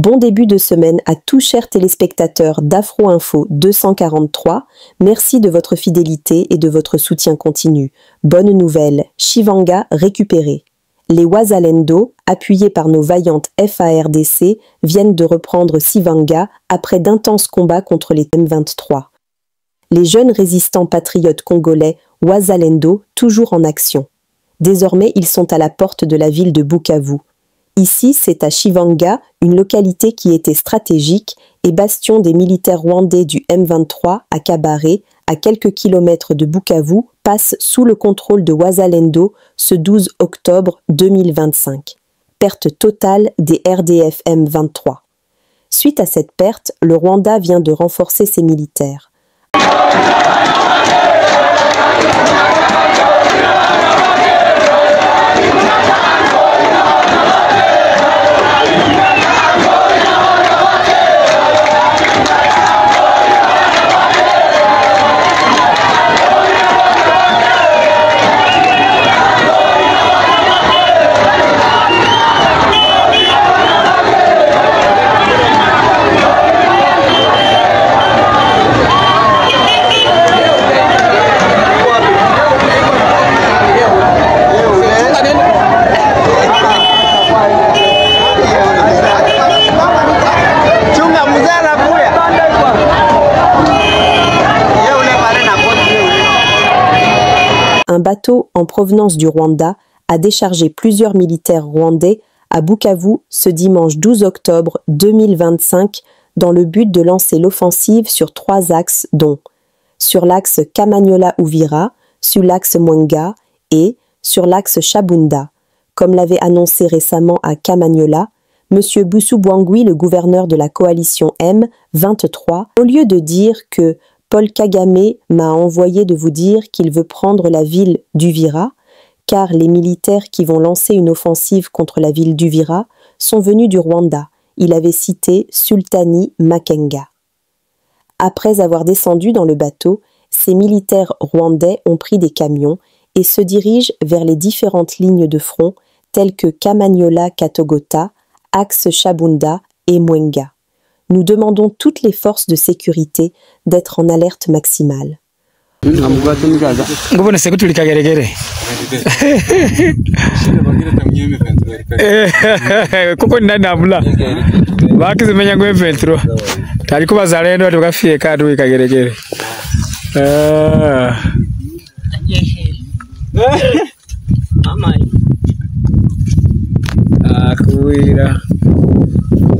Bon début de semaine à tous chers téléspectateurs d'Afro Info 243. Merci de votre fidélité et de votre soutien continu. Bonne nouvelle, Chivanga récupéré. Les Wazalendo, appuyés par nos vaillantes FARDC, viennent de reprendre Sivanga après d'intenses combats contre les M23. Les jeunes résistants patriotes congolais Wazalendo, toujours en action. Désormais, ils sont à la porte de la ville de Bukavu. Ici, c'est à Chivanga, une localité qui était stratégique et bastion des militaires rwandais du M23 à Kabare, à quelques kilomètres de Bukavu, passe sous le contrôle de Wazalendo ce 12 octobre 2025. Perte totale des RDF M23. Suite à cette perte, le Rwanda vient de renforcer ses militaires. Un bateau en provenance du Rwanda a déchargé plusieurs militaires rwandais à Bukavu ce dimanche 12 octobre 2025 dans le but de lancer l'offensive sur 3 axes dont sur l'axe Kamanyola-Uvira, sur l'axe Mwenga et sur l'axe Shabunda. Comme l'avait annoncé récemment à Kamanyola, M. Boussou Bouangui, le gouverneur de la coalition M23, au lieu de dire que Paul Kagame m'a envoyé de vous dire qu'il veut prendre la ville d'Uvira, car les militaires qui vont lancer une offensive contre la ville d'Uvira sont venus du Rwanda. Il avait cité Sultani Makenga. Après avoir descendu dans le bateau, ces militaires rwandais ont pris des camions et se dirigent vers les différentes lignes de front telles que Kamanyola-Katogota, axe Shabunda et Mwenga. Nous demandons toutes les forces de sécurité d'être en alerte maximale.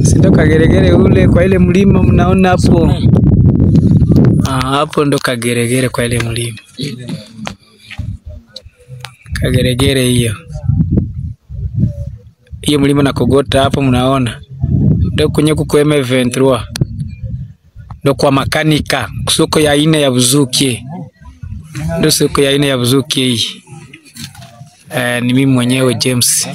Sindo kageregere ule kwa ile mlima mnaona hapo. Hapo ndo kageregere kwa ile mlima. Kageregere hiyo. Hiyo mlima na Kogota hapo mnaona. Ndo kwenye kuko M23. Ndo kwa makanika, soko ya aina ya Buzuki. Ndo soko ya aina ya Buzuki hii. Ni mimi mwenyewe James.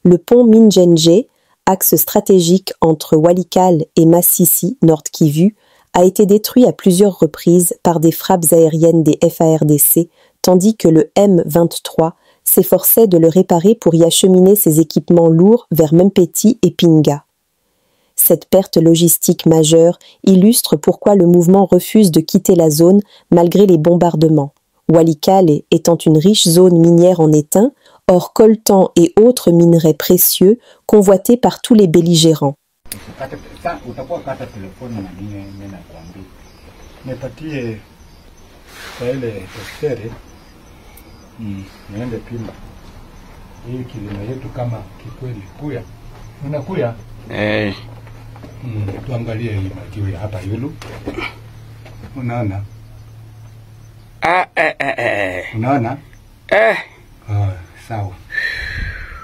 Le pont Minjenje, axe stratégique entre Walikale et Massissi, Nord Kivu, a été détruit à plusieurs reprises par des frappes aériennes des FARDC, tandis que le M23 s'efforçait de le réparer pour y acheminer ses équipements lourds vers Mempeti et Pinga. Cette perte logistique majeure illustre pourquoi le mouvement refuse de quitter la zone malgré les bombardements. Walikale étant une riche zone minière en étain, or coltan et autres minerais précieux convoités par tous les belligérants. Tuangalie hii majiwe hapa yulu. Unaona? Unaona? Sawa.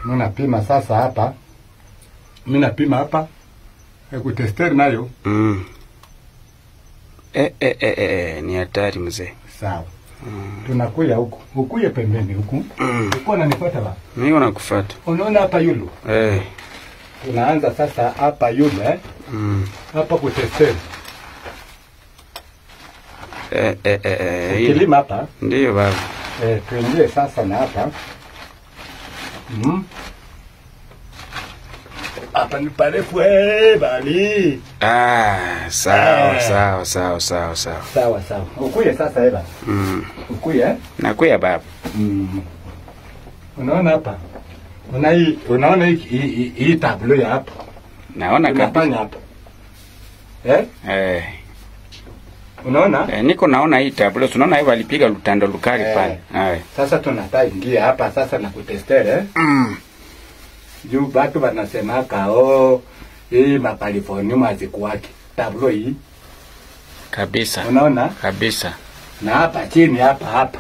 Mimi napima sasa hapa. Mimi napima hapa. Kutesteri nayo. Ni hatari mzee. Sawa. Tunakuya huku. Ukuye pembeni huku. Uko unanifuata ba? Mimi nakufuata. Unaona hapa yulu? Tunaanza sasa hapa yulu hapa kutesteri. Kilima hapa. Ndiyo baba. Tuingie sasa na hapa. hapa ni parefu bali. Sawa. Sawa. Ukuye sasa eba. Ukuye? Nakuya baba. Unaona hapa? Unaona hii tablo ya hapa? Naona kabisa hapa. Unaona? Niko naona hii tablo. Tunaona hivi walipiga lutando lukali pale. Sasa tunataka ingia hapa sasa na kutestere. Juu batu wanasema hii mapalifoni mazikuwaki. Tablo hii. Kabisa. Unaona? Kabisa. Na hapa chini hapa.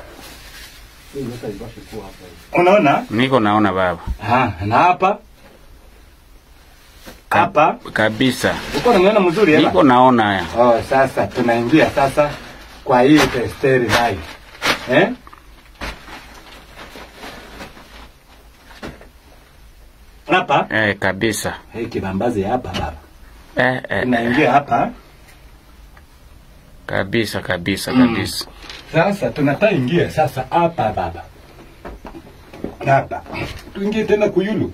Unaona? Niko naona baba. Na hapa. Hapa kabisa. Uko unaona mzuri hapa? Niko naona haya. Sasa tunaingia sasa kwa hii testeri live. Hapa? Kabisa. Kibambazi hapa baba. Tunaingia hapa. Kabisa. Sasa tunataka ingia sasa hapa baba. Hapa. Tuingie tena kuyulu.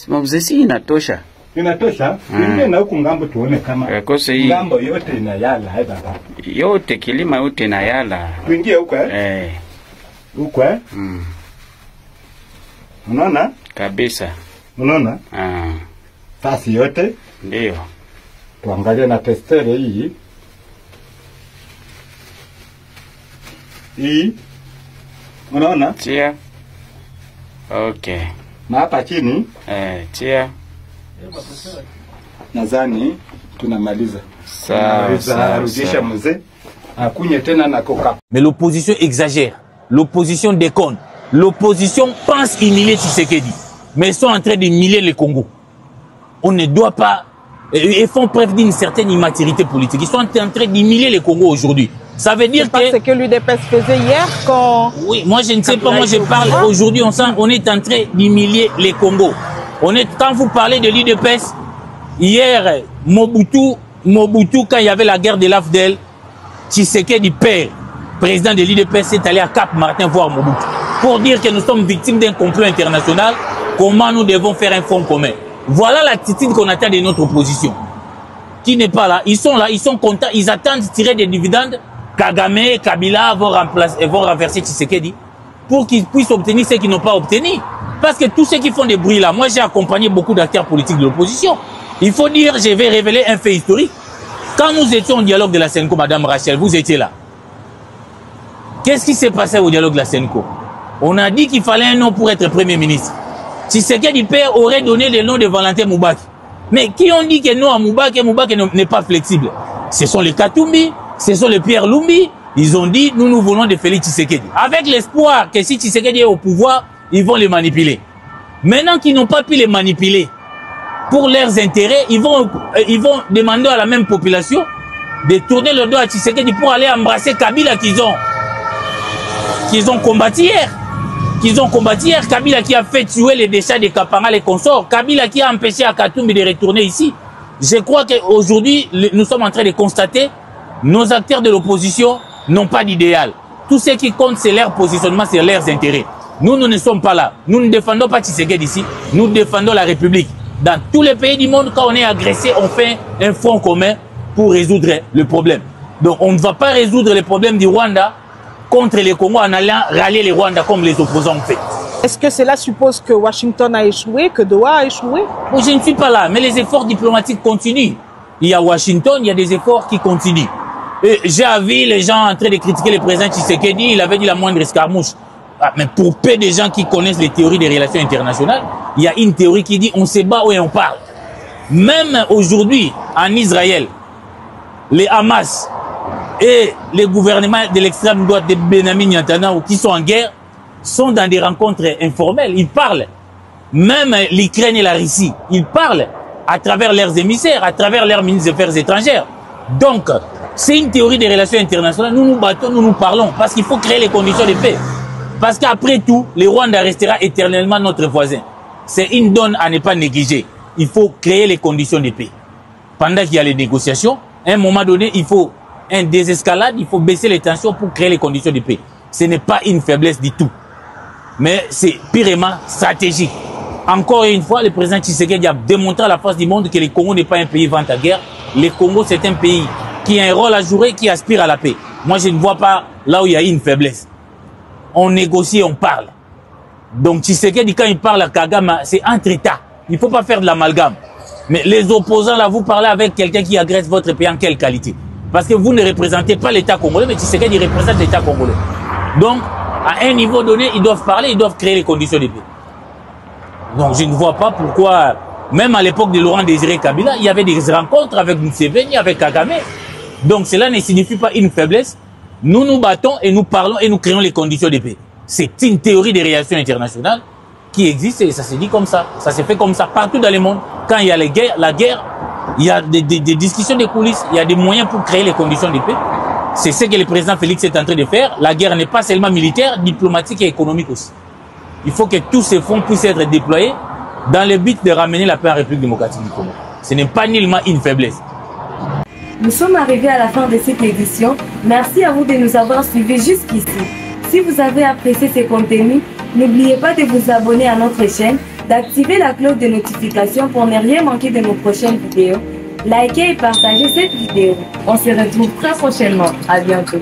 Mzee inatosha. Inatosha? Ingie na huku ngambo tuone kama ngambo yote inayala baba. Yote kilima yote inayala. Tuingie huko Huko Unaona? Kabisa. Unaona? Fasi yote? Ndio. Tuangalie na testere hii. Unaona? Tia. Okay. Na hapa chini? Tia. Nadhani tunamaliza. Sawa. Rudisha mzee. Akunye tena na koka. Mais l'opposition exagère. L'opposition déconne. L'opposition pense humilier Tshisekedi. Mais ils sont en train d'humilier le Congo. On ne doit pas... Ils font preuve d'une certaine immaturité politique. Ils sont en train d'humilier le Congo aujourd'hui. Ça veut dire que... C'est ce que l'UDPS faisait hier quand... Oui, moi je ne sais pas, moi je parle aujourd'hui, on est en train d'humilier les Congo. Quand vous parlez de l'UDPS, hier, Mobutu, quand il y avait la guerre de l'AFDEL, Tshisekedi père, président de l'UDPS, est allé à Cap-Martin voir Mobutu. Pour dire que nous sommes victimes d'un complot international, comment nous devons faire un front commun. Voilà l'attitude qu'on attend de notre opposition. Qui n'est pas là, ils sont contents, ils attendent de tirer des dividendes. Kagame et Kabila vont renverser Tshisekedi pour qu'ils puissent obtenir ce qu'ils n'ont pas obtenu. Parce que tous ceux qui font des bruits là, moi j'ai accompagné beaucoup d'acteurs politiques de l'opposition. Il faut dire, je vais révéler un fait historique. Quand nous étions au dialogue de la Senko, Madame Rachel, vous étiez là. Qu'est-ce qui s'est passé au dialogue de la Senko? On a dit qu'il fallait un nom pour être Premier ministre. Tshisekedi père aurait donné le nom de Valentin Moubaki. Mais qui ont dit que non à Moubaki, Moubaki n'est pas flexible? Ce sont les Katumbi, ce sont les Pierre Lumbi. Ils ont dit, nous voulons de Félix Tshisekedi. Avec l'espoir que si Tshisekedi est au pouvoir, ils vont les manipuler. Maintenant qu'ils n'ont pas pu les manipuler, pour leurs intérêts, ils vont demander à la même population de tourner le dos à Tshisekedi pour aller embrasser Kabila qu'ils ont combattu hier. Kabila qui a fait tuer les déchets de Kapanga, les consorts. Kabila qui a empêché Akatumbi de retourner ici. Je crois qu'aujourd'hui, nous sommes en train de constater nos acteurs de l'opposition n'ont pas d'idéal. Tout ce qui compte, c'est leur positionnement, c'est leurs intérêts. Nous ne sommes pas là. Nous ne défendons pas Tshisekedi ici. Nous défendons la République. Dans tous les pays du monde, quand on est agressé, on fait un front commun pour résoudre le problème. Donc, on ne va pas résoudre les problèmes du Rwanda contre les Congo en allant rallier les Rwandais comme les opposants ont fait. Est-ce que cela suppose que Washington a échoué, que Doha a échoué? Bon, je ne suis pas là, mais les efforts diplomatiques continuent. Il y a Washington, il y a des efforts qui continuent. J'ai vu les gens en train de critiquer le président Tshisekedi, il avait dit la moindre escarmouche. Mais pour peu de gens qui connaissent les théories des relations internationales, il y a une théorie qui dit on se bat où on parle. Même aujourd'hui, en Israël, les Hamas et les gouvernements de l'extrême droite de Benjamin Netanyahu qui sont en guerre sont dans des rencontres informelles. Ils parlent. Même l'Ukraine et la Russie, ils parlent à travers leurs émissaires, à travers leurs ministres des Affaires étrangères. Donc, c'est une théorie des relations internationales. Nous nous battons, nous nous parlons, parce qu'il faut créer les conditions de paix. Parce qu'après tout, le Rwanda restera éternellement notre voisin. C'est une donne à ne pas négliger. Il faut créer les conditions de paix. Pendant qu'il y a les négociations, à un moment donné, il faut un désescalade, il faut baisser les tensions pour créer les conditions de paix. Ce n'est pas une faiblesse du tout. Mais c'est purement stratégique. Encore une fois, le président Tshisekedi a démontré à la face du monde que le Congo n'est pas un pays vent à guerre. Le Congo, c'est un pays qui a un rôle à jouer, qui aspire à la paix. Moi, je ne vois pas là où il y a une faiblesse. On négocie, on parle. Donc Tshisekedi, quand il parle à Kagame, c'est entre États. Il ne faut pas faire de l'amalgame. Mais les opposants, là, vous parlez avec quelqu'un qui agresse votre pays en quelle qualité? Parce que vous ne représentez pas l'État congolais, mais Tshisekedi représente l'État congolais. Donc, à un niveau donné, ils doivent parler, ils doivent créer les conditions de paix. Donc, je ne vois pas pourquoi, même à l'époque de Laurent Désiré Kabila, il y avait des rencontres avec Museveni, avec Kagame. Donc, cela ne signifie pas une faiblesse. Nous nous battons et nous parlons et nous créons les conditions de paix. C'est une théorie des relations internationales qui existe et ça se dit comme ça. Ça se fait comme ça partout dans le monde. Quand il y a la guerre, il y a des discussions de coulisses, il y a des moyens pour créer les conditions de paix. C'est ce que le président Félix est en train de faire. La guerre n'est pas seulement militaire, diplomatique et économique aussi. Il faut que tous ces fonds puissent être déployés dans le but de ramener la paix en République démocratique du Congo. Ce n'est pas nullement une faiblesse. Nous sommes arrivés à la fin de cette édition. Merci à vous de nous avoir suivis jusqu'ici. Si vous avez apprécié ces contenus, n'oubliez pas de vous abonner à notre chaîne, d'activer la cloche de notification pour ne rien manquer de nos prochaines vidéos. Likez et partagez cette vidéo. On se retrouve très prochainement. À bientôt.